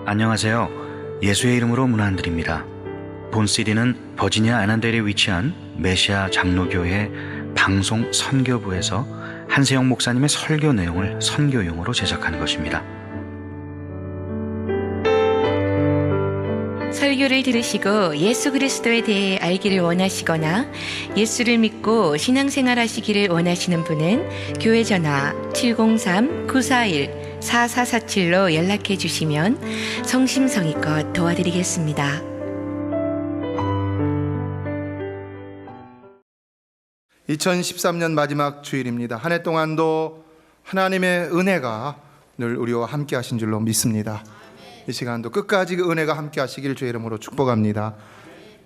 안녕하세요. 예수의 이름으로 문안 안 드립니다. 본 CD는 버지니아 애난델에 위치한 메시아 장로교회 방송 선교부에서 한세영 목사님의 설교 내용을 선교용으로 제작한 것입니다. 설교를 들으시고 예수 그리스도에 대해 알기를 원하시거나 예수를 믿고 신앙생활 하시기를 원하시는 분은 교회 전화 703-941-4447로 연락해 주시면 성심성의껏 도와드리겠습니다. (2013년) 마지막 주일입니다. 한 해 동안도 하나님의 은혜가 늘 우리와 함께 하신 줄로 믿습니다. 이 시간도 끝까지 그 은혜가 함께 하시길 주의 이름으로 축복합니다.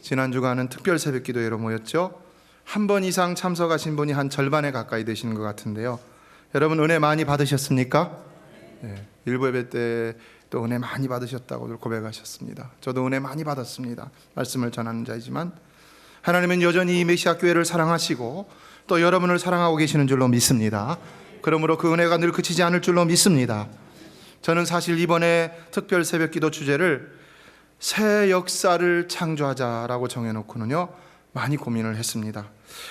지난 주간은 특별 새벽 기도회로 모였죠. 한 번 이상 참석하신 분이 한 절반에 가까이 되시는 것 같은데요. 여러분 은혜 많이 받으셨습니까? 네, 일부 예배 때 또 은혜 많이 받으셨다고 고백하셨습니다. 저도 은혜 많이 받았습니다. 말씀을 전하는 자이지만 하나님은 여전히 이 메시아 교회를 사랑하시고 또 여러분을 사랑하고 계시는 줄로 믿습니다. 그러므로 그 은혜가 늘 그치지 않을 줄로 믿습니다. 저는 사실 이번에 특별 새벽 기도 주제를 새 역사를 창조하자라고 정해놓고는요 많이 고민을 했습니다.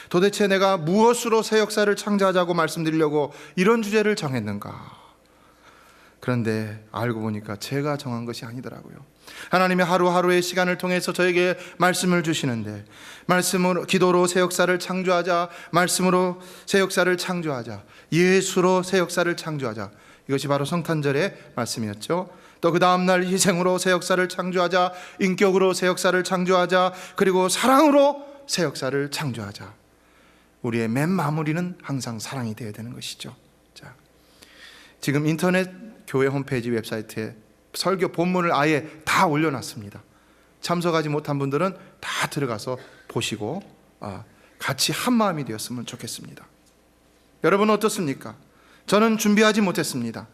도대체 내가 무엇으로 새 역사를 창조하자고 말씀드리려고 이런 주제를 정했는가? 그런데 알고 보니까 제가 정한 것이 아니더라고요. 하나님이 하루하루의 시간을 통해서 저에게 말씀을 주시는데, 말씀으로, 기도로 새 역사를 창조하자, 말씀으로 새 역사를 창조하자, 예수로 새 역사를 창조하자, 이것이 바로 성탄절의 말씀이었죠. 또 그 다음날 희생으로 새 역사를 창조하자, 인격으로 새 역사를 창조하자, 그리고 사랑으로 새 역사를 창조하자. 우리의 맨 마무리는 항상 사랑이 되어야 되는 것이죠. 자, 지금 인터넷 교회 홈페이지 웹사이트에 설교 본문을 아예 다 올려놨습니다. 참석하지 못한 분들은 다 들어가서 보시고 같이 한마음이 되었으면 좋겠습니다. 여러분은 어떻습니까? 저는 준비하지 못했습니다.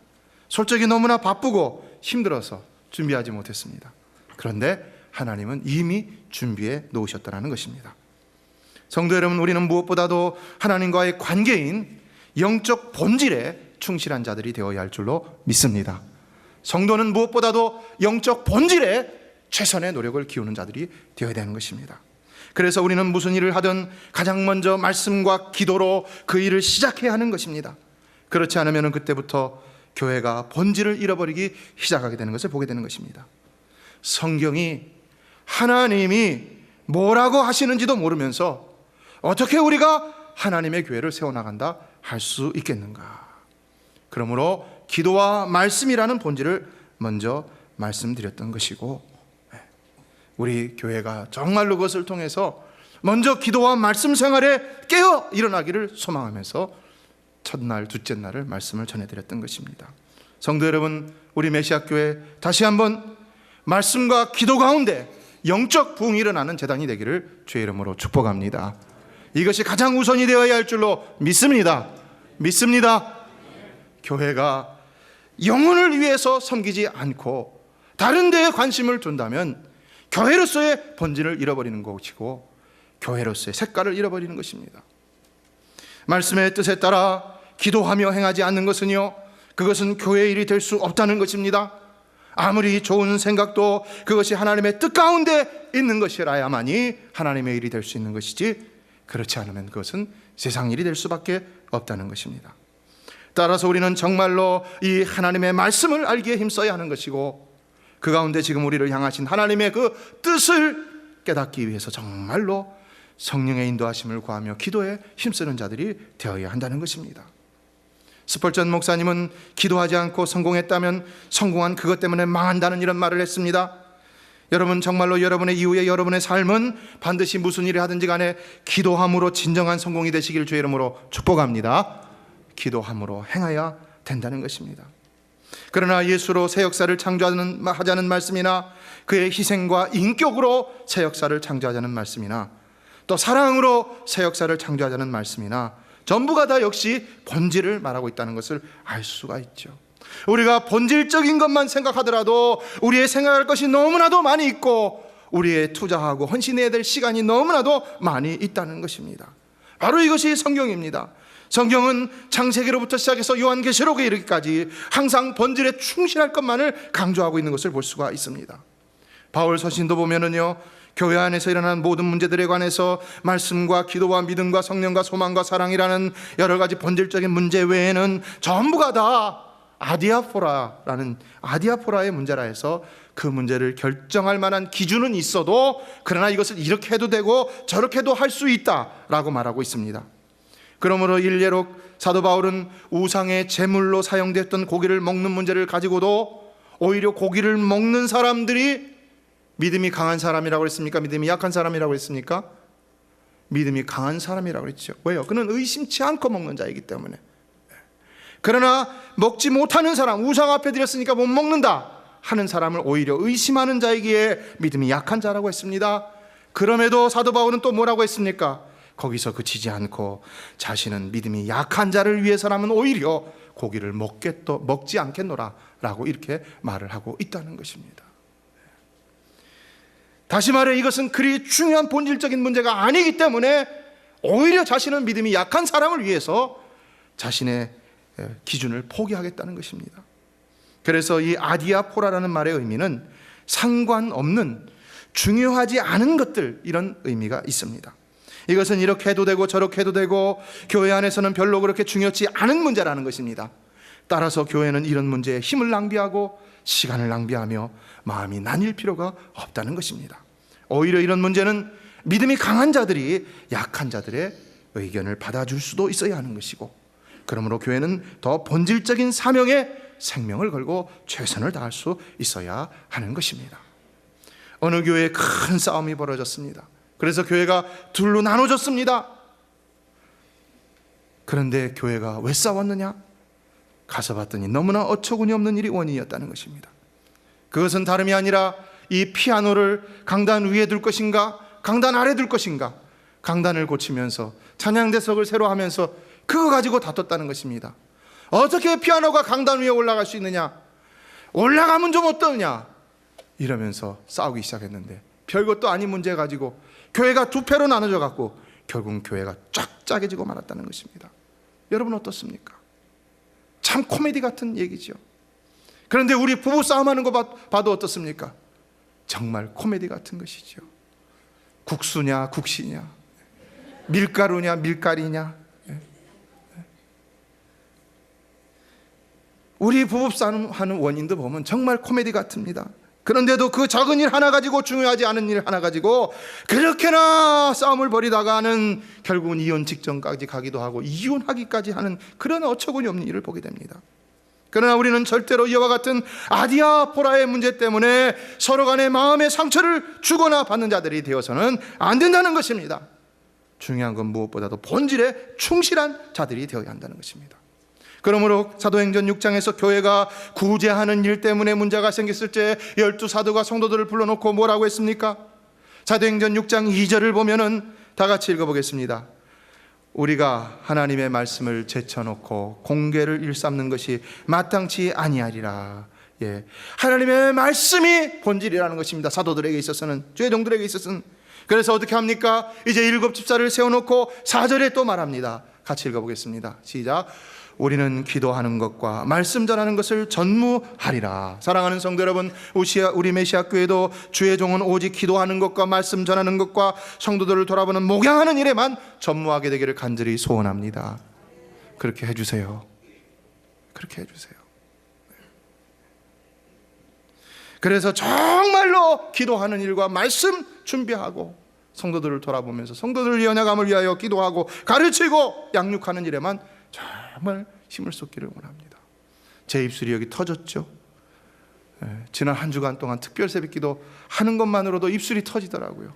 솔직히 너무나 바쁘고 힘들어서 준비하지 못했습니다. 그런데 하나님은 이미 준비해 놓으셨다는 것입니다. 성도 여러분, 우리는 무엇보다도 하나님과의 관계인 영적 본질에 충실한 자들이 되어야 할 줄로 믿습니다. 성도는 무엇보다도 영적 본질에 최선의 노력을 기우는 자들이 되어야 되는 것입니다. 그래서 우리는 무슨 일을 하든 가장 먼저 말씀과 기도로 그 일을 시작해야 하는 것입니다. 그렇지 않으면 그때부터 교회가 본질을 잃어버리기 시작하게 되는 것을 보게 되는 것입니다. 성경이 하나님이 뭐라고 하시는지도 모르면서 어떻게 우리가 하나님의 교회를 세워나간다 할 수 있겠는가? 그러므로 기도와 말씀이라는 본질을 먼저 말씀드렸던 것이고, 우리 교회가 정말로 그것을 통해서 먼저 기도와 말씀 생활에 깨어 일어나기를 소망하면서 첫날, 둘째 날을 말씀을 전해드렸던 것입니다. 성도 여러분, 우리 메시아 교회 다시 한번 말씀과 기도 가운데 영적 부흥이 일어나는 재단이 되기를 주의 이름으로 축복합니다. 이것이 가장 우선이 되어야 할 줄로 믿습니다. 교회가 영혼을 위해서 섬기지 않고 다른 데에 관심을 둔다면 교회로서의 본질을 잃어버리는 것이고 교회로서의 색깔을 잃어버리는 것입니다. 말씀의 뜻에 따라 기도하며 행하지 않는 것은요, 그것은 교회의 일이 될 수 없다는 것입니다. 아무리 좋은 생각도 그것이 하나님의 뜻 가운데 있는 것이라야만이 하나님의 일이 될 수 있는 것이지, 그렇지 않으면 그것은 세상 일이 될 수밖에 없다는 것입니다. 따라서 우리는 정말로 이 하나님의 말씀을 알기에 힘써야 하는 것이고, 그 가운데 지금 우리를 향하신 하나님의 그 뜻을 깨닫기 위해서 정말로 성령의 인도하심을 구하며 기도에 힘쓰는 자들이 되어야 한다는 것입니다. 스펄전 목사님은 기도하지 않고 성공했다면 성공한 그것 때문에 망한다는 이런 말을 했습니다. 여러분, 정말로 여러분의 이후에 여러분의 삶은 반드시 무슨 일을 하든지 간에 기도함으로 진정한 성공이 되시길 주의 이름으로 축복합니다. 기도함으로 행해야 된다는 것입니다. 그러나 예수로 새 역사를 창조하자는 말씀이나 그의 희생과 인격으로 새 역사를 창조하자는 말씀이나 또 사랑으로 새 역사를 창조하자는 말씀이나 전부가 다 역시 본질을 말하고 있다는 것을 알 수가 있죠. 우리가 본질적인 것만 생각하더라도 우리의 생각할 것이 너무나도 많이 있고 우리의 투자하고 헌신해야 될 시간이 너무나도 많이 있다는 것입니다. 바로 이것이 성경입니다. 성경은 창세기로부터 시작해서 요한계시록에 이르기까지 항상 본질에 충실할 것만을 강조하고 있는 것을 볼 수가 있습니다. 바울 서신도 보면은요, 교회 안에서 일어나는 모든 문제들에 관해서 말씀과 기도와 믿음과 성령과 소망과 사랑이라는 여러 가지 본질적인 문제 외에는 전부가 다 아디아포라의 문제라 해서 그 문제를 결정할 만한 기준은 있어도 그러나 이것을 이렇게 해도 되고 저렇게 해도 할 수 있다라고 말하고 있습니다. 그러므로 일례로 사도 바울은 우상의 제물로 사용됐던 고기를 먹는 문제를 가지고도 오히려 고기를 먹는 사람들이 믿음이 강한 사람이라고 했습니까? 믿음이 약한 사람이라고 했습니까? 믿음이 강한 사람이라고 했죠. 왜요? 그는 의심치 않고 먹는 자이기 때문에. 그러나 먹지 못하는 사람, 우상 앞에 드렸으니까 못 먹는다 하는 사람을 오히려 의심하는 자이기에 믿음이 약한 자라고 했습니다. 그럼에도 사도 바울은 또 뭐라고 했습니까? 거기서 그치지 않고 자신은 믿음이 약한 자를 위해서라면 오히려 고기를 먹지 않겠노라 라고 이렇게 말을 하고 있다는 것입니다. 다시 말해 이것은 그리 중요한 본질적인 문제가 아니기 때문에 오히려 자신은 믿음이 약한 사람을 위해서 자신의 기준을 포기하겠다는 것입니다. 그래서 이 아디아포라라는 말의 의미는 상관없는, 중요하지 않은 것들, 이런 의미가 있습니다. 이것은 이렇게 해도 되고 저렇게 해도 되고 교회 안에서는 별로 그렇게 중요치 않은 문제라는 것입니다. 따라서 교회는 이런 문제에 힘을 낭비하고 시간을 낭비하며 마음이 나뉠 필요가 없다는 것입니다. 오히려 이런 문제는 믿음이 강한 자들이 약한 자들의 의견을 받아줄 수도 있어야 하는 것이고, 그러므로 교회는 더 본질적인 사명에 생명을 걸고 최선을 다할 수 있어야 하는 것입니다. 어느 교회에 큰 싸움이 벌어졌습니다. 그래서 교회가 둘로 나눠졌습니다. 그런데 교회가 왜 싸웠느냐? 가서 봤더니 너무나 어처구니 없는 일이 원인이었다는 것입니다. 그것은 다름이 아니라 이 피아노를 강단 위에 둘 것인가 강단 아래 둘 것인가, 강단을 고치면서 찬양대석을 새로 하면서 그거 가지고 다퉜다는 것입니다. 어떻게 피아노가 강단 위에 올라갈 수 있느냐, 올라가면 좀 어떠냐 이러면서 싸우기 시작했는데 별것도 아닌 문제 가지고 교회가 두 패로 나눠져 갖고 결국 교회가 쫙 짜게지고 말았다는 것입니다. 여러분 어떻습니까? 참 코미디 같은 얘기죠. 그런데 우리 부부 싸움하는 거 봐도 어떻습니까? 정말 코미디 같은 것이죠. 국수냐 국시냐, 밀가루냐 밀가리냐. 우리 부부 싸움하는 원인도 보면 정말 코미디 같습니다. 그런데도 그 작은 일 하나 가지고, 중요하지 않은 일 하나 가지고 그렇게나 싸움을 벌이다가는 결국은 이혼 직전까지 가기도 하고 이혼하기까지 하는 그런 어처구니 없는 일을 보게 됩니다. 그러나 우리는 절대로 이와 같은 아디아포라의 문제 때문에 서로 간의 마음의 상처를 주거나 받는 자들이 되어서는 안 된다는 것입니다. 중요한 건 무엇보다도 본질에 충실한 자들이 되어야 한다는 것입니다. 그러므로 사도행전 6장에서 교회가 구제하는 일 때문에 문제가 생겼을 때 12사도가 성도들을 불러놓고 뭐라고 했습니까? 사도행전 6장 2절을 보면은 다 같이 읽어보겠습니다. 우리가 하나님의 말씀을 제쳐놓고 공개를 일삼는 것이 마땅치 아니하리라. 예, 하나님의 말씀이 본질이라는 것입니다. 사도들에게 있어서는, 주의 종들에게 있어서는. 그래서 어떻게 합니까? 이제 7 집사를 세워놓고 4절에 또 말합니다. 같이 읽어보겠습니다. 시작. 우리는 기도하는 것과 말씀 전하는 것을 전무하리라. 사랑하는 성도 여러분, 우리 메시아 교회도 주의 종은 오직 기도하는 것과 말씀 전하는 것과 성도들을 돌아보는 목양하는 일에만 전무하게 되기를 간절히 소원합니다. 그렇게 해주세요. 그렇게 해주세요. 그래서 정말로 기도하는 일과 말씀 준비하고 성도들을 돌아보면서 성도들 연약함을 위하여 기도하고 가르치고 양육하는 일에만 정말 힘을 쏟기를 원합니다. 제 입술이 여기 터졌죠. 지난 한 주간 동안 특별 새벽기도 하는 것만으로도 입술이 터지더라고요.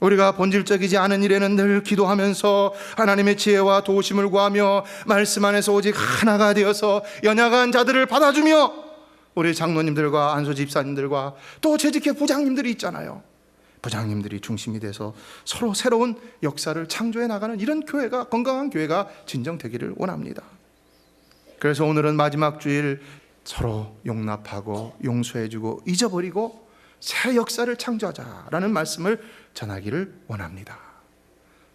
우리가 본질적이지 않은 일에는 늘 기도하면서 하나님의 지혜와 도우심을 구하며 말씀 안에서 오직 하나가 되어서 연약한 자들을 받아주며 우리 장로님들과 안소 집사님들과 또 재직회 부장님들이 있잖아요. 부장님들이 중심이 돼서 서로 새로운 역사를 창조해 나가는 이런 교회가, 건강한 교회가 진정되기를 원합니다. 그래서 오늘은 마지막 주일 서로 용납하고 용서해주고 잊어버리고 새 역사를 창조하자라는 말씀을 전하기를 원합니다.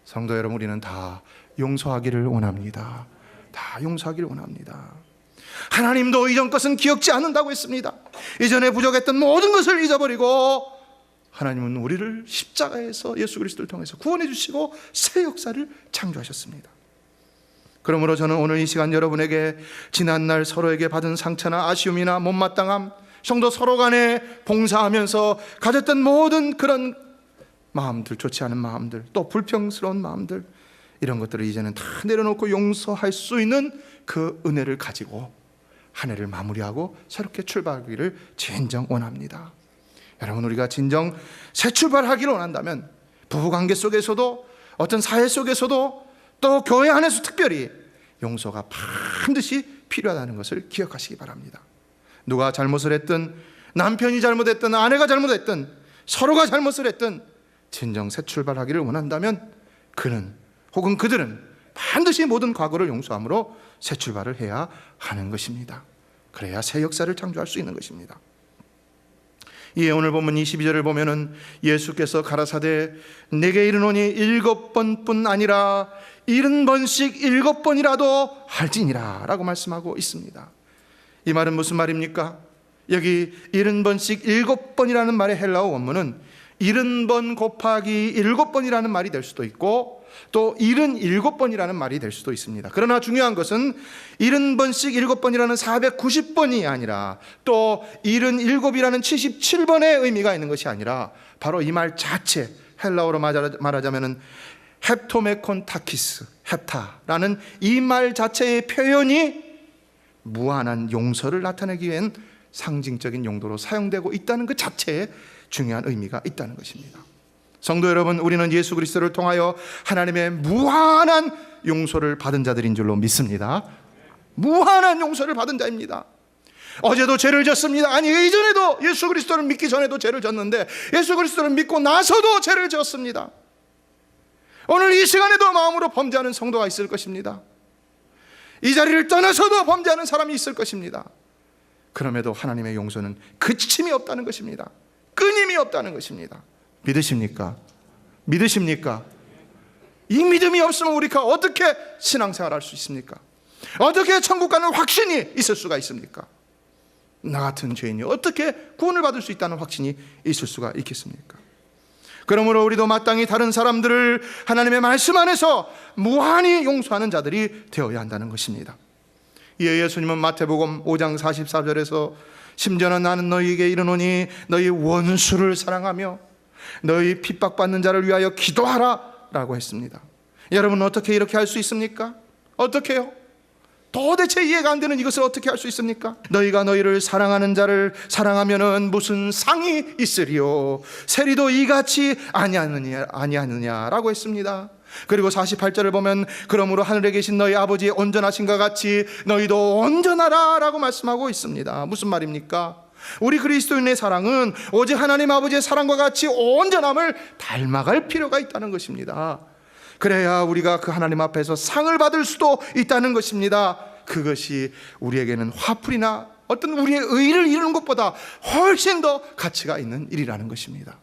성도 여러분, 우리는 다 용서하기를 원합니다. 다 용서하기를 원합니다. 하나님도 이전 것은 기억지 않는다고 했습니다. 이전에 부족했던 모든 것을 잊어버리고 하나님은 우리를 십자가에서 예수 그리스도를 통해서 구원해 주시고 새 역사를 창조하셨습니다. 그러므로 저는 오늘 이 시간 여러분에게 지난날 서로에게 받은 상처나 아쉬움이나 못마땅함, 성도 서로 간에 봉사하면서 가졌던 모든 그런 마음들, 좋지 않은 마음들, 또 불평스러운 마음들, 이런 것들을 이제는 다 내려놓고 용서할 수 있는 그 은혜를 가지고 한 해를 마무리하고 새롭게 출발하기를 진정 원합니다. 여러분, 우리가 진정 새 출발하기를 원한다면 부부관계 속에서도 어떤 사회 속에서도 또 교회 안에서 특별히 용서가 반드시 필요하다는 것을 기억하시기 바랍니다. 누가 잘못을 했든, 남편이 잘못했든, 아내가 잘못했든, 서로가 잘못을 했든 진정 새 출발하기를 원한다면 그는 혹은 그들은 반드시 모든 과거를 용서함으로 새 출발을 해야 하는 것입니다. 그래야 새 역사를 창조할 수 있는 것입니다. 이 오늘 본문 22절을 보면은 예수께서 가라사대 내게 이르노니 7번뿐 아니라 70번씩 7번이라도 할지니라 라고 말씀하고 있습니다. 이 말은 무슨 말입니까? 여기 70번씩 7번이라는 말의 헬라어 원문은 70번 곱하기 7번이라는 말이 될 수도 있고 또 77번이라는 말이 될 수도 있습니다. 그러나 중요한 것은 70번씩 7번이라는 490번이 아니라 또 77이라는 77번의 의미가 있는 것이 아니라 바로 이 말 자체, 헬라어로 말하자면 헵토메콘 타키스, 헵타라는 이 말 자체의 표현이 무한한 용서를 나타내기 위한 상징적인 용도로 사용되고 있다는 그 자체에 중요한 의미가 있다는 것입니다. 성도 여러분, 우리는 예수 그리스도를 통하여 하나님의 무한한 용서를 받은 자들인 줄로 믿습니다. 무한한 용서를 받은 자입니다. 어제도 죄를 졌습니다. 아니, 이전에도 예수 그리스도를 믿기 전에도 죄를 졌는데 예수 그리스도를 믿고 나서도 죄를 졌습니다. 오늘 이 시간에도 마음으로 범죄하는 성도가 있을 것입니다. 이 자리를 떠나서도 범죄하는 사람이 있을 것입니다. 그럼에도 하나님의 용서는 그침이 없다는 것입니다. 끊임이 없다는 것입니다. 믿으십니까? 믿으십니까? 이 믿음이 없으면 우리가 어떻게 신앙생활 할 수 있습니까? 어떻게 천국 가는 확신이 있을 수가 있습니까? 나 같은 죄인이 어떻게 구원을 받을 수 있다는 확신이 있을 수가 있겠습니까? 그러므로 우리도 마땅히 다른 사람들을 하나님의 말씀 안에서 무한히 용서하는 자들이 되어야 한다는 것입니다. 이에 예수님은 마태복음 5장 44절에서 심지어는 나는 너희에게 이르노니 너희 원수를 사랑하며 너희 핍박받는 자를 위하여 기도하라 라고 했습니다. 여러분, 어떻게 이렇게 할 수 있습니까? 어떻게요? 도대체 이해가 안 되는 이것을 어떻게 할 수 있습니까? 너희가 너희를 사랑하는 자를 사랑하면은 무슨 상이 있으리요 세리도 이같이 아니하느냐라고 했습니다. 그리고 48절을 보면 그러므로 하늘에 계신 너희 아버지의 온전하신과 같이 너희도 온전하라 라고 말씀하고 있습니다. 무슨 말입니까? 우리 그리스도인의 사랑은 오직 하나님 아버지의 사랑과 같이 온전함을 닮아갈 필요가 있다는 것입니다. 그래야 우리가 그 하나님 앞에서 상을 받을 수도 있다는 것입니다. 그것이 우리에게는 화풀이나 어떤 우리의 의의를 이루는 것보다 훨씬 더 가치가 있는 일이라는 것입니다.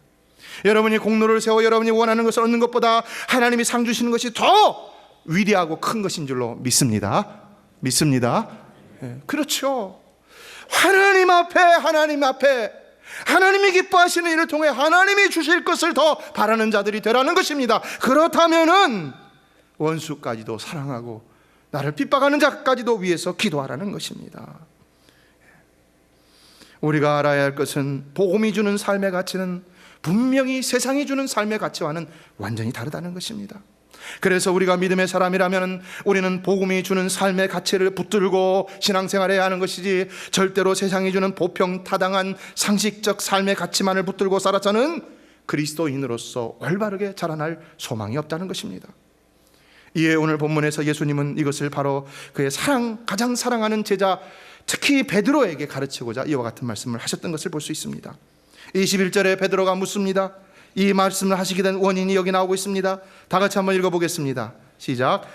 여러분이 공로를 세워 여러분이 원하는 것을 얻는 것보다 하나님이 상 주시는 것이 더 위대하고 큰 것인 줄로 믿습니다. 믿습니다. 그렇죠. 하나님 앞에 하나님이 기뻐하시는 일을 통해 하나님이 주실 것을 더 바라는 자들이 되라는 것입니다. 그렇다면은 원수까지도 사랑하고 나를 핍박하는 자까지도 위해서 기도하라는 것입니다. 우리가 알아야 할 것은 복음이 주는 삶의 가치는 분명히 세상이 주는 삶의 가치와는 완전히 다르다는 것입니다. 그래서 우리가 믿음의 사람이라면 우리는 복음이 주는 삶의 가치를 붙들고 신앙생활해야 하는 것이지 절대로 세상이 주는 보평타당한 상식적 삶의 가치만을 붙들고 살아서는 그리스도인으로서 올바르게 자라날 소망이 없다는 것입니다. 이에 오늘 본문에서 예수님은 이것을 바로 그의 가장 사랑하는 제자 특히 베드로에게 가르치고자 이와 같은 말씀을 하셨던 것을 볼 수 있습니다. 21절에 베드로가 묻습니다. 이 말씀을 하시게 된 원인이 여기 나오고 있습니다. 다 같이 한번 읽어보겠습니다. 시작.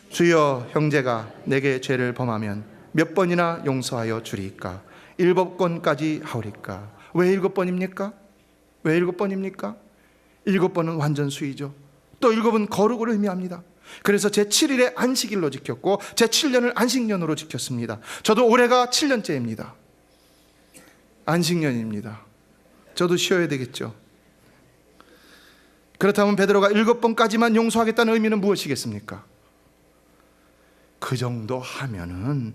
주여, 형제가 내게 죄를 범하면 몇 번이나 용서하여 주리이까? 7번까지 하오리까? 왜 7번입니까? 왜 7번입니까? 7번은 완전 수이죠. 또 7은 거룩을 의미합니다. 그래서 제7일에 안식일로 지켰고 제7년을 안식년으로 지켰습니다. 저도 올해가 7년째입니다. 안식년입니다. 저도 쉬어야 되겠죠. 그렇다면 베드로가 7번까지만 용서하겠다는 의미는 무엇이겠습니까? 그 정도 하면은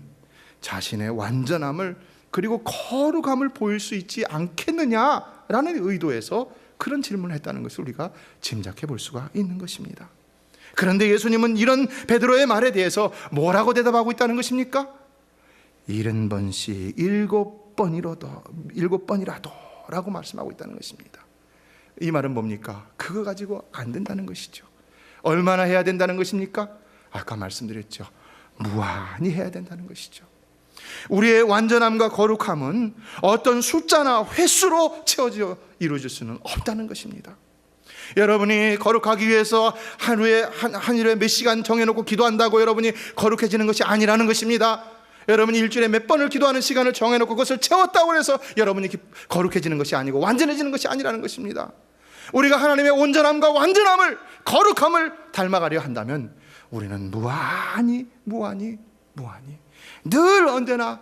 자신의 완전함을 그리고 거룩함을 보일 수 있지 않겠느냐라는 의도에서 그런 질문을 했다는 것을 우리가 짐작해 볼 수가 있는 것입니다. 그런데 예수님은 이런 베드로의 말에 대해서 뭐라고 대답하고 있다는 것입니까? 70번씩 7번이라도 라고 말씀하고 있다는 것입니다. 이 말은 뭡니까? 그거 가지고 안 된다는 것이죠. 얼마나 해야 된다는 것입니까? 아까 말씀드렸죠. 무한히 해야 된다는 것이죠. 우리의 완전함과 거룩함은 어떤 숫자나 횟수로 채워져 이루어질 수는 없다는 것입니다. 여러분이 거룩하기 위해서 하루에 몇 시간 정해놓고 기도한다고 여러분이 거룩해지는 것이 아니라는 것입니다. 여러분이 일주일에 몇 번을 기도하는 시간을 정해놓고 그것을 채웠다고 해서 여러분이 거룩해지는 것이 아니고 완전해지는 것이 아니라는 것입니다. 우리가 하나님의 온전함과 완전함을, 거룩함을 닮아가려 한다면 우리는 무한히 늘 언제나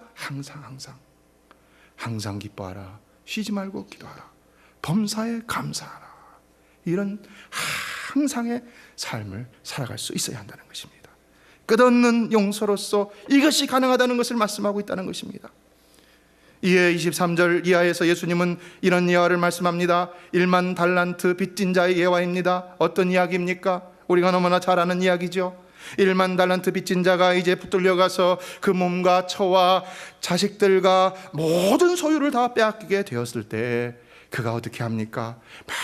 항상 기뻐하라, 쉬지 말고 기도하라, 범사에 감사하라, 이런 항상의 삶을 살아갈 수 있어야 한다는 것입니다. 끝없는 용서로서 이것이 가능하다는 것을 말씀하고 있다는 것입니다. 이에 23절 이하에서 예수님은 이런 예화를 말씀합니다. 1만 달란트 빚진 자의 예화입니다. 어떤 이야기입니까? 우리가 너무나 잘 아는 이야기죠. 1만 달란트 빚진 자가 이제 붙들려 가서 그 몸과 처와 자식들과 모든 소유를 다 빼앗기게 되었을 때 그가 어떻게 합니까? 막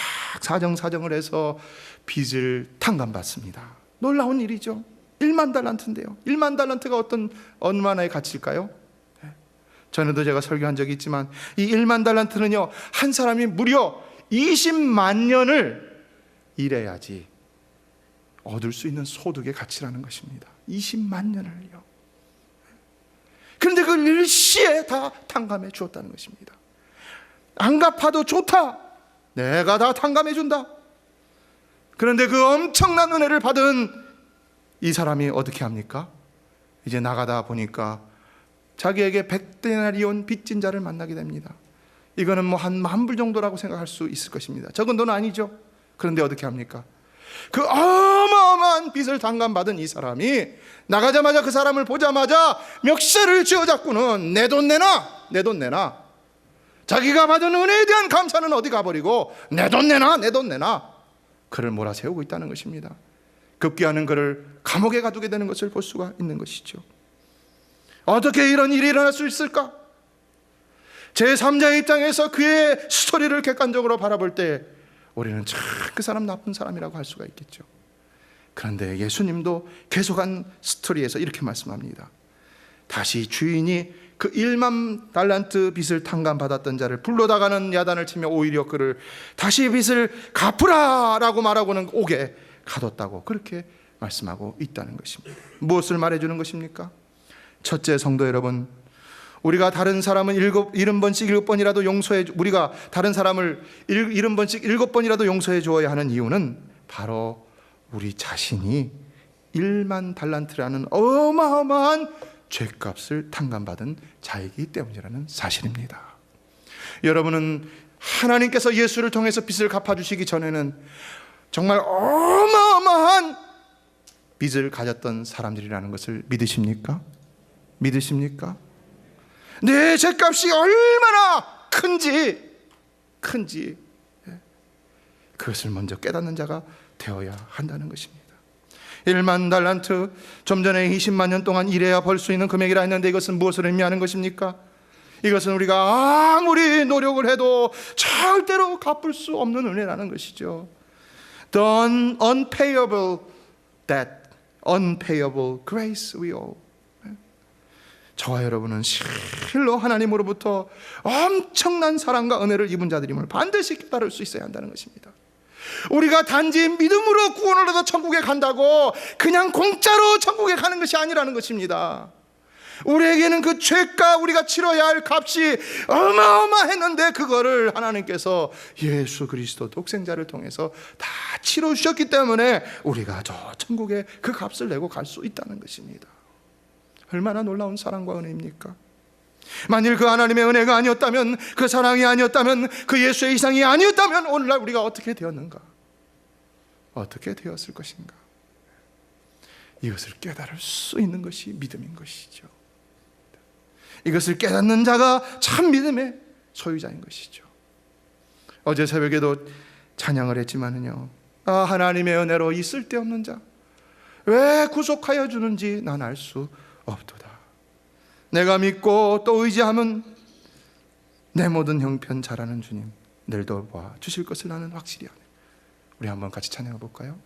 사정을 해서 빚을 탕감받습니다. 놀라운 일이죠. 1만 달란트인데요. 1만 달란트가 얼마나의 가치일까요? 전에도 제가 설교한 적이 있지만 이 1만 달란트는요, 한 사람이 무려 20만 년을 일해야지 얻을 수 있는 소득의 가치라는 것입니다. 20만 년을요. 그런데 그걸 일시에 다 탕감해 주었다는 것입니다. 안 갚아도 좋다, 내가 다 탕감해 준다. 그런데 그 엄청난 은혜를 받은 이 사람이 어떻게 합니까? 이제 나가다 보니까 자기에게 100데나리온 빚진 자를 만나게 됩니다. 이거는 뭐 한 10,000불 정도라고 생각할 수 있을 것입니다. 적은 돈은 아니죠. 그런데 어떻게 합니까? 그 어마어마한 빚을 탕감받은 이 사람이 나가자마자 그 사람을 보자마자 멱살을 쥐어잡고는 내 돈 내놔. 자기가 받은 은혜에 대한 감사는 어디 가버리고 내 돈 내놔. 그를 몰아세우고 있다는 것입니다. 급기야는 그를 감옥에 가두게 되는 것을 볼 수가 있는 것이죠. 어떻게 이런 일이 일어날 수 있을까? 제3자의 입장에서 그의 스토리를 객관적으로 바라볼 때 우리는 참 그 사람 나쁜 사람이라고 할 수가 있겠죠. 그런데 예수님도 계속한 스토리에서 이렇게 말씀합니다. 다시 주인이 그 1만 달란트 빚을 탕감받았던 자를 불러다가는 야단을 치며 오히려 그를 다시 빚을 갚으라라고 말하고는 옥에 가뒀다고 그렇게 말씀하고 있다는 것입니다. 무엇을 말해주는 것입니까? 첫째, 성도 여러분, 우리가 다른 사람은 70번씩 7번이라도 용서해, 우리가 다른 사람을 70번씩 7번이라도 용서해 주어야 하는 이유는 바로 우리 자신이 1만 달란트라는 어마어마한 죄값을 탕감받은 자이기 때문이라는 사실입니다. 여러분은 하나님께서 예수를 통해서 빚을 갚아주시기 전에는 정말 어마어마한 빚을 가졌던 사람들이라는 것을 믿으십니까? 내 죄값이 얼마나 큰지 그것을 먼저 깨닫는 자가 되어야 한다는 것입니다. 1만 달란트, 좀 전에 20만 년 동안 일해야 벌 수 있는 금액이라 했는데 이것은 무엇을 의미하는 것입니까? 이것은 우리가 아무리 노력을 해도 절대로 갚을 수 없는 은혜라는 것이죠. The unpayable debt, unpayable grace we owe. 저와 여러분은 실로 하나님으로부터 엄청난 사랑과 은혜를 입은 자들임을 반드시 깨달을 수 있어야 한다는 것입니다. 우리가 단지 믿음으로 구원을 얻어 천국에 간다고 그냥 공짜로 천국에 가는 것이 아니라는 것입니다. 우리에게는 그 죄가 우리가 치러야 할 값이 어마어마했는데 그거를 하나님께서 예수 그리스도 독생자를 통해서 다 치러주셨기 때문에 우리가 저 천국에 그 값을 내고 갈 수 있다는 것입니다. 얼마나 놀라운 사랑과 은혜입니까? 만일 그 하나님의 은혜가 아니었다면, 그 사랑이 아니었다면, 그 예수의 희생이 아니었다면 오늘날 우리가 어떻게 되었는가? 어떻게 되었을 것인가? 이것을 깨달을 수 있는 것이 믿음인 것이죠. 이것을 깨닫는 자가 참 믿음의 소유자인 것이죠. 어제 새벽에도 찬양을 했지만은요, 하나님의 은혜로 이 쓸데없는 자 왜 구속하여 주는지 난 알 수 없도다. 내가 믿고 또 의지하면 내 모든 형편 잘하는 주님 늘 돌봐 주실 것을 나는 확실히 아네. 우리 한번 같이 찬양해 볼까요?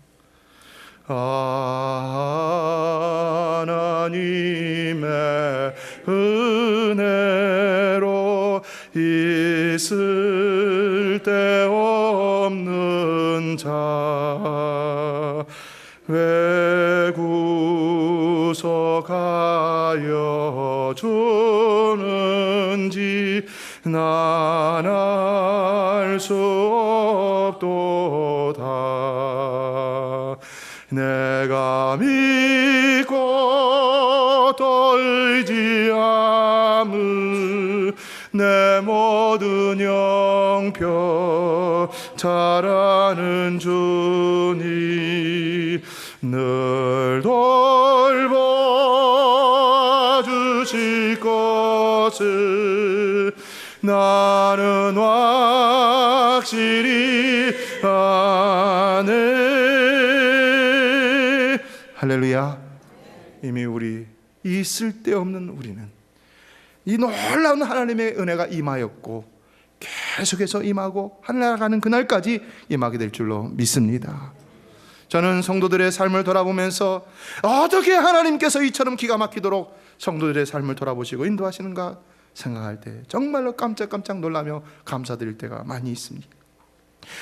하나님의 은혜로 있을 데 없는 자 왜 구속하여 주는지 난 알 수 없도다. 내가 믿고 또 의지함을 내 모든 영표 잘하는 주님 늘 돌봐 주실 것을 나는 확실히 아네. 할렐루야. 이미 우리 이 쓸데없는 우리는 이 놀라운 하나님의 은혜가 임하였고 계속해서 임하고 하늘나라가는 그날까지 임하게 될 줄로 믿습니다. 저는 성도들의 삶을 돌아보면서 어떻게 하나님께서 이처럼 기가 막히도록 성도들의 삶을 돌아보시고 인도하시는가 생각할 때 정말로 깜짝깜짝 놀라며 감사드릴 때가 많이 있습니다.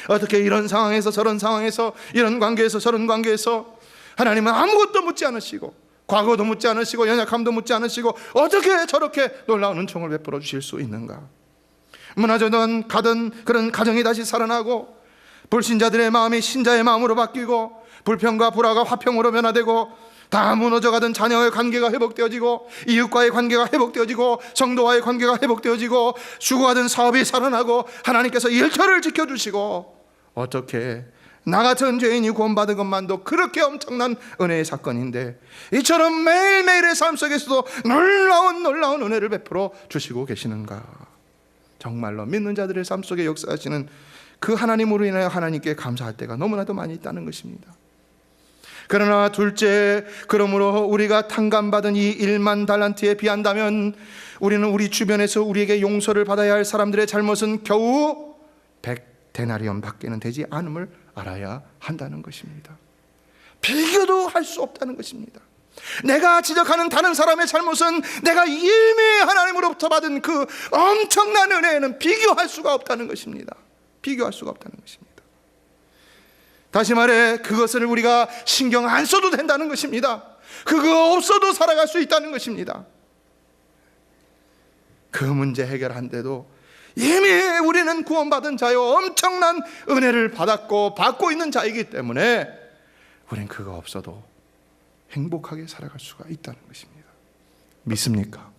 어떻게 이런 상황에서 저런 상황에서 이런 관계에서 저런 관계에서 하나님은 아무것도 묻지 않으시고 과거도 묻지 않으시고 연약함도 묻지 않으시고 어떻게 저렇게 놀라운 은총을 베풀어 주실 수 있는가? 무너져던 가던 그런 가정이 다시 살아나고 불신자들의 마음이 신자의 마음으로 바뀌고 불평과 불화가 화평으로 변화되고 다 무너져가던 자녀의 관계가 회복되어지고 이웃과의 관계가 회복되어지고 성도와의 관계가 회복되어지고 죽어가던 사업이 살아나고 하나님께서 일처를 지켜주시고 어떻게 나 같은 죄인이 구원받은 것만도 그렇게 엄청난 은혜의 사건인데 이처럼 매일매일의 삶 속에서도 놀라운 은혜를 베풀어 주시고 계시는가? 정말로 믿는 자들의 삶 속에 역사하시는 그 하나님으로 인하여 하나님께 감사할 때가 너무나도 많이 있다는 것입니다. 그러나 둘째, 그러므로 우리가 탕감받은 이 1만 달란트에 비한다면 우리는 우리 주변에서 우리에게 용서를 받아야 할 사람들의 잘못은 겨우 100데나리온 밖에는 되지 않음을 알아야 한다는 것입니다. 비교도 할 수 없다는 것입니다. 내가 지적하는 다른 사람의 잘못은 내가 이미 하나님으로부터 받은 그 엄청난 은혜에는 비교할 수가 없다는 것입니다. 비교할 수가 없다는 것입니다. 다시 말해 그것을 우리가 신경 안 써도 된다는 것입니다. 그거 없어도 살아갈 수 있다는 것입니다. 그 문제 해결한데도 이미 우리는 구원받은 자요 엄청난 은혜를 받았고 받고 있는 자이기 때문에 우리는 그거 없어도 행복하게 살아갈 수가 있다는 것입니다. 믿습니까?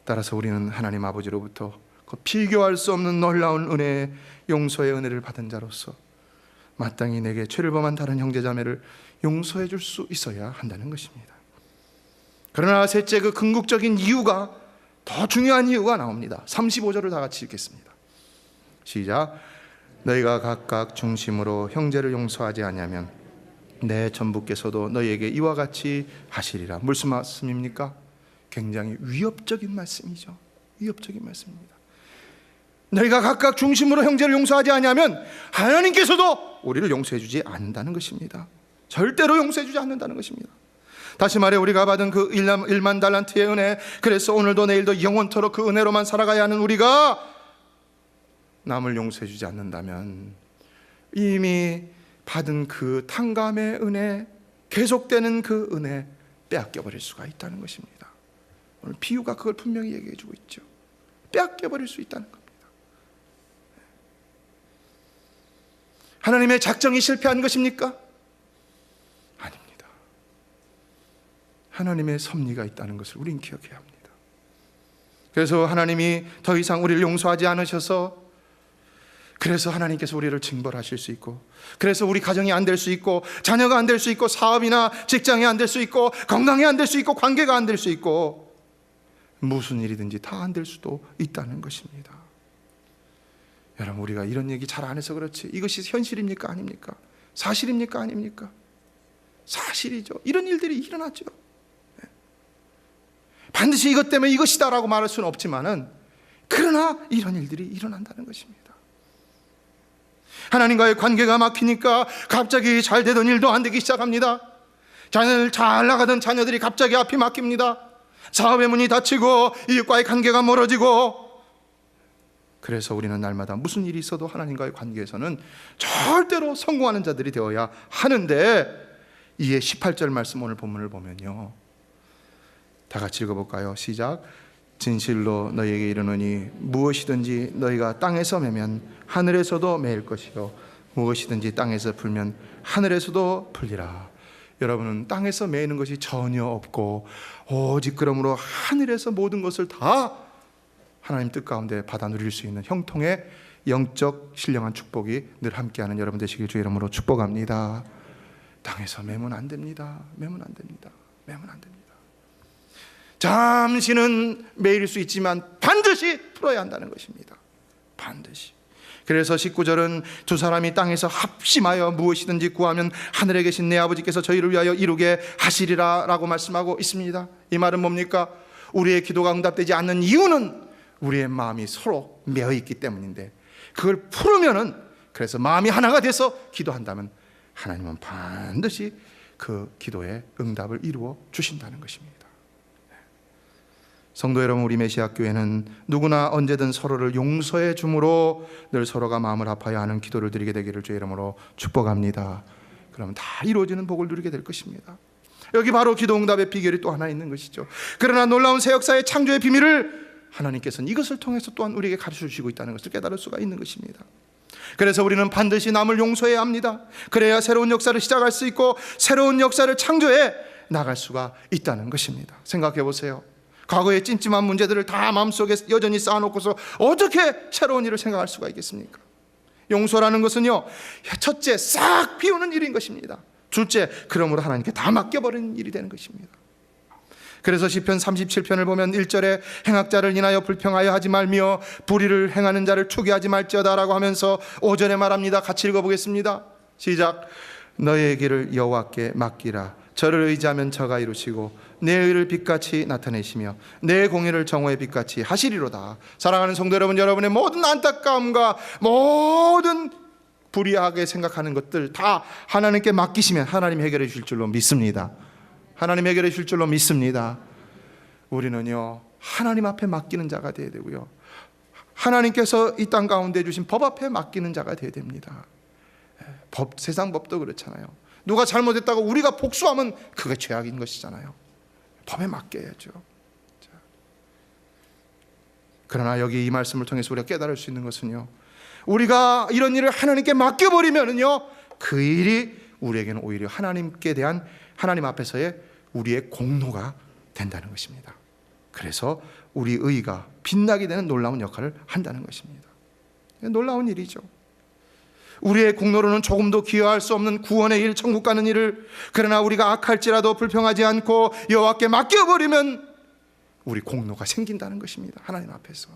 따라서 우리는 하나님 아버지로부터 그 비교할 수 없는 놀라운 은혜의 용서의 은혜를 받은 자로서 마땅히 내게 죄를 범한 다른 형제자매를 용서해 줄 수 있어야 한다는 것입니다. 그러나 셋째, 그 궁극적인 이유가 더 중요한 이유가 나옵니다. 35절을 다 같이 읽겠습니다. 시작. 너희가 각각 중심으로 형제를 용서하지 아니하면 내 전부께서도 너희에게 이와 같이 하시리라. 무슨 말씀입니까? 굉장히 위협적인 말씀이죠. 위협적인 말씀입니다. 너희가 각각 중심으로 형제를 용서하지 아니하면 하나님께서도 우리를 용서해 주지 않는다는 것입니다. 절대로 용서해 주지 않는다는 것입니다. 다시 말해 우리가 받은 그 1만 달란트의 은혜, 그래서 오늘도 내일도 영원토록 그 은혜로만 살아가야 하는 우리가 남을 용서해 주지 않는다면 이미 받은 그 탕감의 은혜, 계속되는 그 은혜 빼앗겨 버릴 수가 있다는 것입니다. 오늘 비유가 그걸 분명히 얘기해 주고 있죠. 빼앗겨 버릴 수 있다는 겁니다. 하나님의 작정이 실패한 것입니까? 아닙니다. 하나님의 섭리가 있다는 것을 우린 기억해야 합니다. 그래서 하나님이 더 이상 우리를 용서하지 않으셔서, 그래서 하나님께서 우리를 징벌하실 수 있고, 그래서 우리 가정이 안 될 수 있고, 자녀가 안 될 수 있고, 사업이나 직장이 안 될 수 있고, 건강이 안 될 수 있고, 관계가 안 될 수 있고, 무슨 일이든지 다 안 될 수도 있다는 것입니다. 여러분, 우리가 이런 얘기 잘 안 해서 그렇지, 이것이 현실입니까? 아닙니까? 사실입니까? 아닙니까? 사실이죠. 이런 일들이 일어나죠. 반드시 이것 때문에 이것이다라고 말할 수는 없지만은, 그러나 이런 일들이 일어난다는 것입니다. 하나님과의 관계가 막히니까 갑자기 잘 되던 일도 안 되기 시작합니다. 잘 나가던 자녀들이 갑자기 앞이 막힙니다. 사업의 문이 닫히고 이웃과의 관계가 멀어지고, 그래서 우리는 날마다 무슨 일이 있어도 하나님과의 관계에서는 절대로 성공하는 자들이 되어야 하는데, 이에 18절 말씀, 오늘 본문을 보면요, 다 같이 읽어볼까요? 시작. 진실로 너희에게 이르노니 무엇이든지 너희가 땅에서 매면 하늘에서도 매일 것이요 무엇이든지 땅에서 풀면 하늘에서도 풀리라. 여러분은 땅에서 매는 것이 전혀 없고, 오직 그러므로 하늘에서 모든 것을 다 하나님 뜻 가운데 받아 누릴 수 있는 형통의 영적 신령한 축복이 늘 함께하는 여러분 되시길 주 이름으로 축복합니다. 땅에서 매면 안 됩니다. 매면 안 됩니다. 매면 안 됩니다. 잠시는 매일 수 있지만 반드시 풀어야 한다는 것입니다. 반드시. 그래서 19절은 두 사람이 땅에서 합심하여 무엇이든지 구하면 하늘에 계신 내 아버지께서 저희를 위하여 이루게 하시리라 라고 말씀하고 있습니다. 이 말은 뭡니까? 우리의 기도가 응답되지 않는 이유는 우리의 마음이 서로 매어 있기 때문인데, 그걸 풀으면은, 그래서 마음이 하나가 돼서 기도한다면 하나님은 반드시 그 기도의 응답을 이루어 주신다는 것입니다. 성도 여러분, 우리 메시아 교회는 누구나 언제든 서로를 용서해 줌으로 늘 서로가 마음을 아파야 하는 기도를 드리게 되기를 주의 이름으로 축복합니다. 그러면 다 이루어지는 복을 누리게 될 것입니다. 여기 바로 기도 응답의 비결이 또 하나 있는 것이죠. 그러나 놀라운 새 역사의 창조의 비밀을 하나님께서는 이것을 통해서 또한 우리에게 가르쳐 주시고 있다는 것을 깨달을 수가 있는 것입니다. 그래서 우리는 반드시 남을 용서해야 합니다. 그래야 새로운 역사를 시작할 수 있고 새로운 역사를 창조해 나갈 수가 있다는 것입니다. 생각해 보세요. 과거의 찜찜한 문제들을 다 마음속에 여전히 쌓아놓고서 어떻게 새로운 일을 생각할 수가 있겠습니까? 용서라는 것은요, 첫째, 싹 비우는 일인 것입니다. 둘째, 그러므로 하나님께 다 맡겨버리는 일이 되는 것입니다. 그래서 시편 37편을 보면 1절에 행악자를 인하여 불평하여 하지 말며 불의를 행하는 자를 투기하지 말지어다 라고 하면서 5절에 말합니다. 같이 읽어보겠습니다. 시작. 너의 길을 여호와께 맡기라. 저를 의지하면 저가 이루시고 내 의를 빛같이 나타내시며 내 공의를 정오의 빛같이 하시리로다. 사랑하는 성도 여러분, 여러분의 모든 안타까움과 모든 불의하게 생각하는 것들 다 하나님께 맡기시면 하나님 해결해 주실 줄로 믿습니다. 하나님 해결해 주실 줄로 믿습니다. 우리는요, 하나님 앞에 맡기는 자가 되어야 되고요, 하나님께서 이 땅 가운데 주신 법 앞에 맡기는 자가 되어야 됩니다. 세상 법도 그렇잖아요. 누가 잘못했다고 우리가 복수하면 그게 죄악인 것이잖아요. 법에 맡겨야죠. 그러나 여기 이 말씀을 통해서 우리가 깨달을 수 있는 것은요, 우리가 이런 일을 하나님께 맡겨버리면은요, 그 일이 우리에게는 오히려 하나님께 대한, 하나님 앞에서의 우리의 공로가 된다는 것입니다. 그래서 우리 의가 빛나게 되는 놀라운 역할을 한다는 것입니다. 놀라운 일이죠. 우리의 공로로는 조금도 기여할 수 없는 구원의 일, 천국 가는 일을, 그러나 우리가 악할지라도 불평하지 않고 여호와께 맡겨버리면 우리 공로가 생긴다는 것입니다. 하나님 앞에서.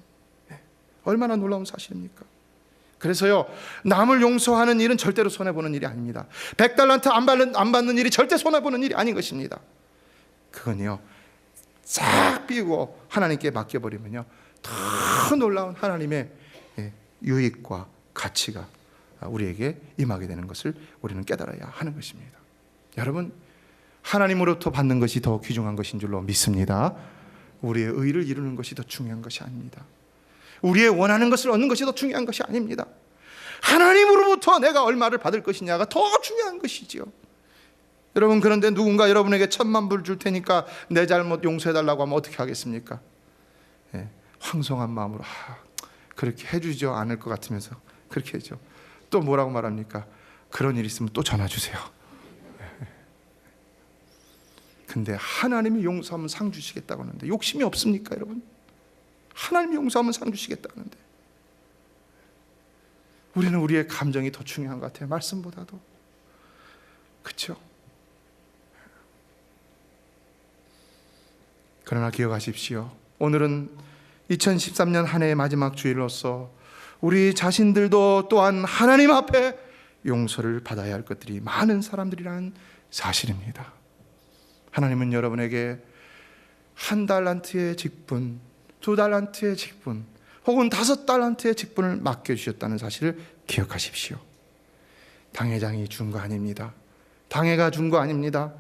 얼마나 놀라운 사실입니까? 그래서요, 남을 용서하는 일은 절대로 손해보는 일이 아닙니다. 100달란트 안 받는 일이 절대 손해보는 일이 아닌 것입니다. 그건요, 싹 비우고 하나님께 맡겨버리면요, 더 놀라운 하나님의 유익과 가치가 우리에게 임하게 되는 것을 우리는 깨달아야 하는 것입니다. 여러분, 하나님으로부터 받는 것이 더 귀중한 것인 줄로 믿습니다. 우리의 의를 이루는 것이 더 중요한 것이 아닙니다. 우리의 원하는 것을 얻는 것이 더 중요한 것이 아닙니다. 하나님으로부터 내가 얼마를 받을 것이냐가 더 중요한 것이지요. 여러분, 그런데 누군가 여러분에게 1,000만 불 줄 테니까 내 잘못 용서해달라고 하면 어떻게 하겠습니까? 예, 황송한 마음으로 그렇게 해주지 않을 것 같으면서 그렇게 해죠. 또 뭐라고 말합니까? 그런 일 있으면 또 전화 주세요. 근데 하나님이 용서하면 상 주시겠다고 하는데 욕심이 없습니까, 여러분? 하나님이 용서하면 상 주시겠다고 하는데 우리는 우리의 감정이 더 중요한 것 같아요, 말씀보다도. 그렇죠? 그러나 기억하십시오. 오늘은 2013년 한 해의 마지막 주일로서 우리 자신들도 또한 하나님 앞에 용서를 받아야 할 것들이 많은 사람들이라는 사실입니다. 하나님은 여러분에게 1달란트의 직분, 2달란트의 직분, 혹은 5달란트의 직분을 맡겨주셨다는 사실을 기억하십시오. 당회장이 준 거 아닙니다. 당회가 준 거 아닙니다.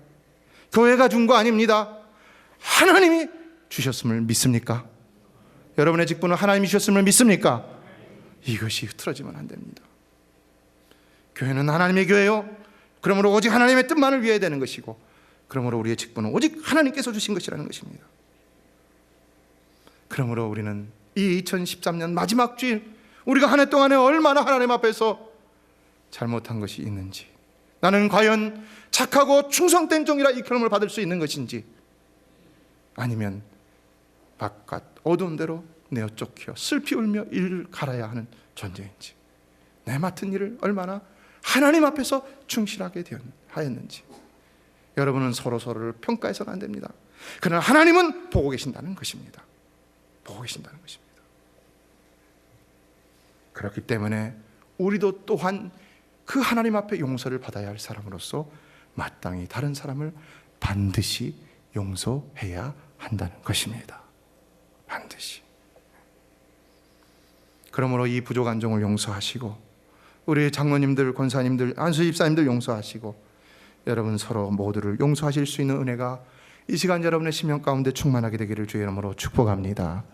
교회가 준 거 아닙니다. 하나님이 주셨음을 믿습니까? 여러분의 직분을 하나님이 주셨음을 믿습니까? 이것이 흐트러지면 안 됩니다. 교회는 하나님의 교회요, 그러므로 오직 하나님의 뜻만을 위해야 되는 것이고, 그러므로 우리의 직분은 오직 하나님께서 주신 것이라는 것입니다. 그러므로 우리는 이 2013년 마지막 주일, 우리가 한 해 동안에 얼마나 하나님 앞에서 잘못한 것이 있는지, 나는 과연 착하고 충성된 종이라 이끌음을 받을 수 있는 것인지, 아니면 바깥 어두운 데로 내어 쫓겨 슬피 울며 이를 갈아야 하는 존재인지, 내 맡은 일을 얼마나 하나님 앞에서 충실하게 하였는지, 여러분은 서로를 평가해서는 안 됩니다. 그러나 하나님은 보고 계신다는 것입니다. 보고 계신다는 것입니다. 그렇기 때문에 우리도 또한 그 하나님 앞에 용서를 받아야 할 사람으로서 마땅히 다른 사람을 반드시 용서해야 한다는 것입니다. 반드시. 그러므로 이 부족한 종을 용서하시고, 우리 장로님들, 권사님들, 안수 집사님들 용서하시고, 여러분 서로 모두를 용서하실 수 있는 은혜가 이 시간 여러분의 심령 가운데 충만하게 되기를 주의 이름으로 축복합니다.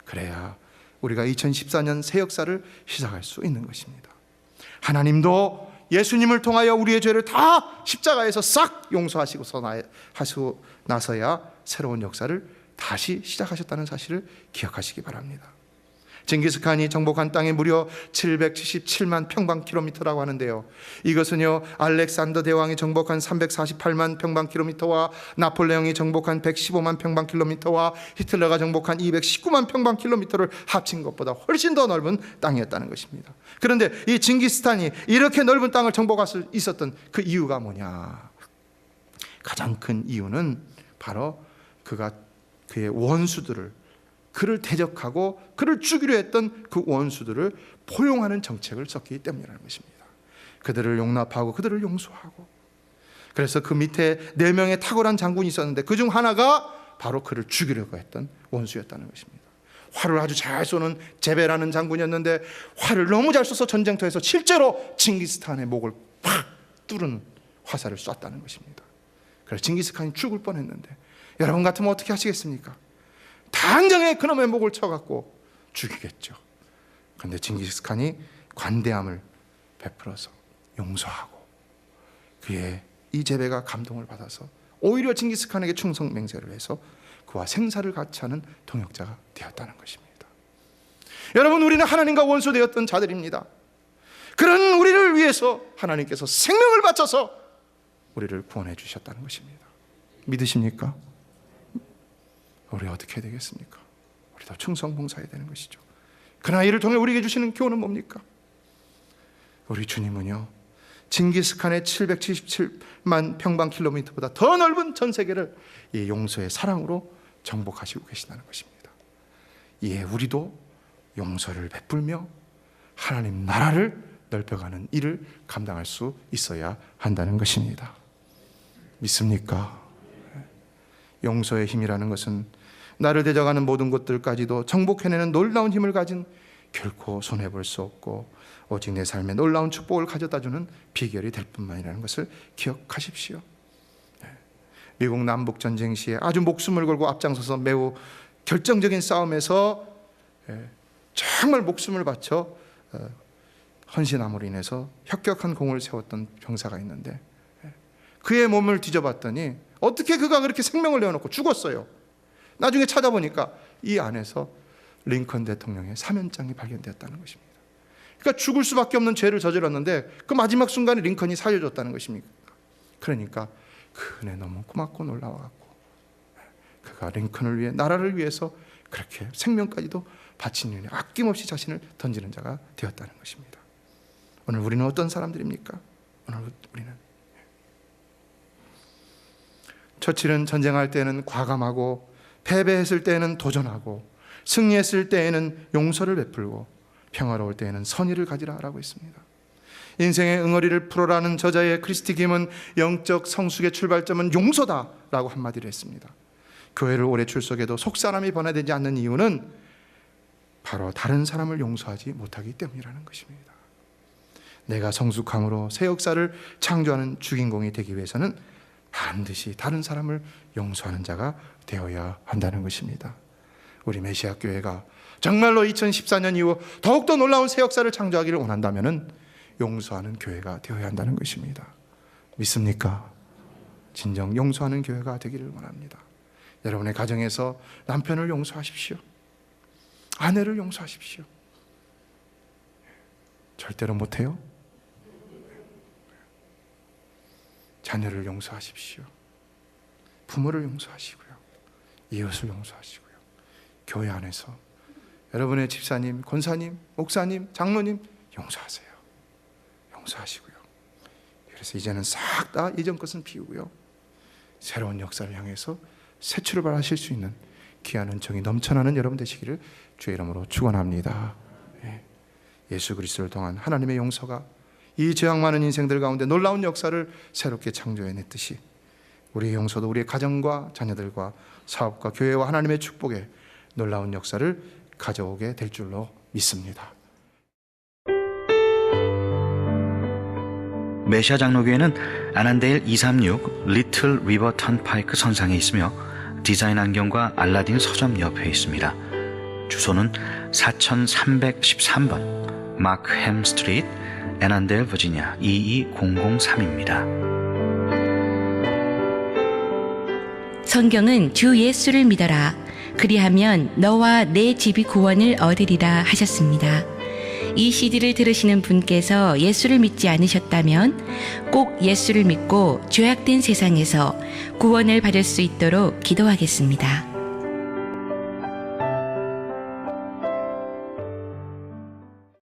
그래야 우리가 2014년 새 역사를 시작할 수 있는 것입니다. 하나님도 예수님을 통하여 우리의 죄를 다 십자가에서 싹 용서하시고 나서야 새로운 역사를 다시 시작하셨다는 사실을 기억하시기 바랍니다. 징기스칸이 정복한 땅이 무려 777만 평방킬로미터라고 하는데요, 이것은요 알렉산더 대왕이 정복한 348만 평방킬로미터와 나폴레옹이 정복한 115만 평방킬로미터와 히틀러가 정복한 219만 평방킬로미터를 합친 것보다 훨씬 더 넓은 땅이었다는 것입니다. 그런데 이 징기스칸이 이렇게 넓은 땅을 정복할 수 있었던 그 이유가 뭐냐? 가장 큰 이유는 바로 그의 원수들을, 그를 대적하고 그를 죽이려 했던 그 원수들을 포용하는 정책을 썼기 때문이라는 것입니다. 그들을 용납하고 그들을 용서하고, 그래서 그 밑에 4명의 탁월한 장군이 있었는데 그 중 하나가 바로 그를 죽이려고 했던 원수였다는 것입니다. 활을 아주 잘 쏘는 제베라는 장군이었는데 활을 너무 잘 쏘서 전쟁터에서 실제로 징기스칸의 목을 팍 뚫은 화살을 쐈다는 것입니다. 그래서 징기스칸이 죽을 뻔했는데 여러분 같으면 어떻게 하시겠습니까? 당장에 그놈의 목을 쳐갖고 죽이겠죠. 그런데 징기스칸이 관대함을 베풀어서 용서하고, 그의 이 제베가 감동을 받아서 오히려 징기스칸에게 충성 맹세를 해서 그와 생사를 같이 하는 동역자가 되었다는 것입니다. 여러분, 우리는 하나님과 원수되었던 자들입니다. 그런 우리를 위해서 하나님께서 생명을 바쳐서 우리를 구원해 주셨다는 것입니다. 믿으십니까? 우리 어떻게 해야 되겠습니까? 우리도 충성 봉사해야 되는 것이죠. 그러나 이를 통해 우리에게 주시는 교훈은 뭡니까? 우리 주님은요 징기스칸의 777만 평방킬로미터보다 더 넓은 전 세계를 이 용서의 사랑으로 정복하시고 계시다는 것입니다. 이에 우리도 용서를 베풀며 하나님 나라를 넓혀가는 일을 감당할 수 있어야 한다는 것입니다. 믿습니까? 용서의 힘이라는 것은 나를 대적하는 모든 것들까지도 정복해내는 놀라운 힘을 가진, 결코 손해볼 수 없고 오직 내 삶에 놀라운 축복을 가져다주는 비결이 될 뿐만이라는 것을 기억하십시오. 미국 남북전쟁 시에 아주 목숨을 걸고 앞장서서 매우 결정적인 싸움에서 정말 목숨을 바쳐 헌신함으로 인해서 혁혁한 공을 세웠던 병사가 있는데, 그의 몸을 뒤져봤더니 어떻게 그가 그렇게 생명을 내어놓고 죽었어요. 나중에 찾아보니까 이 안에서 링컨 대통령의 사면장이 발견되었다는 것입니다. 그러니까 죽을 수밖에 없는 죄를 저질렀는데 그 마지막 순간에 링컨이 살려줬다는 것입니까? 그러니까 그 은혜 너무 고맙고 놀라워갖고 그가 링컨을 위해, 나라를 위해서 그렇게 생명까지도 바친 일에 아낌없이 자신을 던지는 자가 되었다는 것입니다. 오늘 우리는 어떤 사람들입니까? 오늘 우리는 처칠은 전쟁할 때는 과감하고, 패배했을 때에는 도전하고, 승리했을 때에는 용서를 베풀고, 평화로울 때에는 선의를 가지라라고 했습니다. 인생의 응어리를 풀어라는 저자의 크리스티 김은 영적 성숙의 출발점은 용서다라고 한마디를 했습니다. 교회를 오래 출석해도 속사람이 변화되지 않는 이유는 바로 다른 사람을 용서하지 못하기 때문이라는 것입니다. 내가 성숙함으로 새 역사를 창조하는 주인공이 되기 위해서는 반드시 다른 사람을 용서하는 자가 되어야 한다는 것입니다. 우리 메시아 교회가 정말로 2014년 이후 더욱더 놀라운 새 역사를 창조하기를 원한다면 용서하는 교회가 되어야 한다는 것입니다. 믿습니까? 진정 용서하는 교회가 되기를 원합니다. 여러분의 가정에서 남편을 용서하십시오. 아내를 용서하십시오. 절대로 못해요? 자녀를 용서하십시오. 부모를 용서하시고요. 이웃을 용서하시고요. 교회 안에서 여러분의 집사님, 권사님, 목사님, 장로님 용서하세요. 용서하시고요. 그래서 이제는 싹 다 이전 것은 비우고요. 새로운 역사를 향해서 새 출발하실 수 있는 귀한 은총이 넘쳐나는 여러분 되시기를 주의 이름으로 축원합니다. 예수 그리스도를 통한 하나님의 용서가 이 죄악 많은 인생들 가운데 놀라운 역사를 새롭게 창조해냈듯이 우리의 용서도 우리의 가정과 자녀들과 사업과 교회와 하나님의 축복에 놀라운 역사를 가져오게 될 줄로 믿습니다. 메시아 장로교회는 아난데일 236 리틀 리버 턴파이크 선상에 있으며 디자인 안경과 알라딘 서점 옆에 있습니다. 주소는 4313번 마크햄 스트리트, 애난데일, 버지니아 22003입니다. 성경은 주 예수를 믿어라. 그리하면 너와 내 집이 구원을 얻으리라 하셨습니다. 이 CD를 들으시는 분께서 예수를 믿지 않으셨다면 꼭 예수를 믿고 죄악된 세상에서 구원을 받을 수 있도록 기도하겠습니다.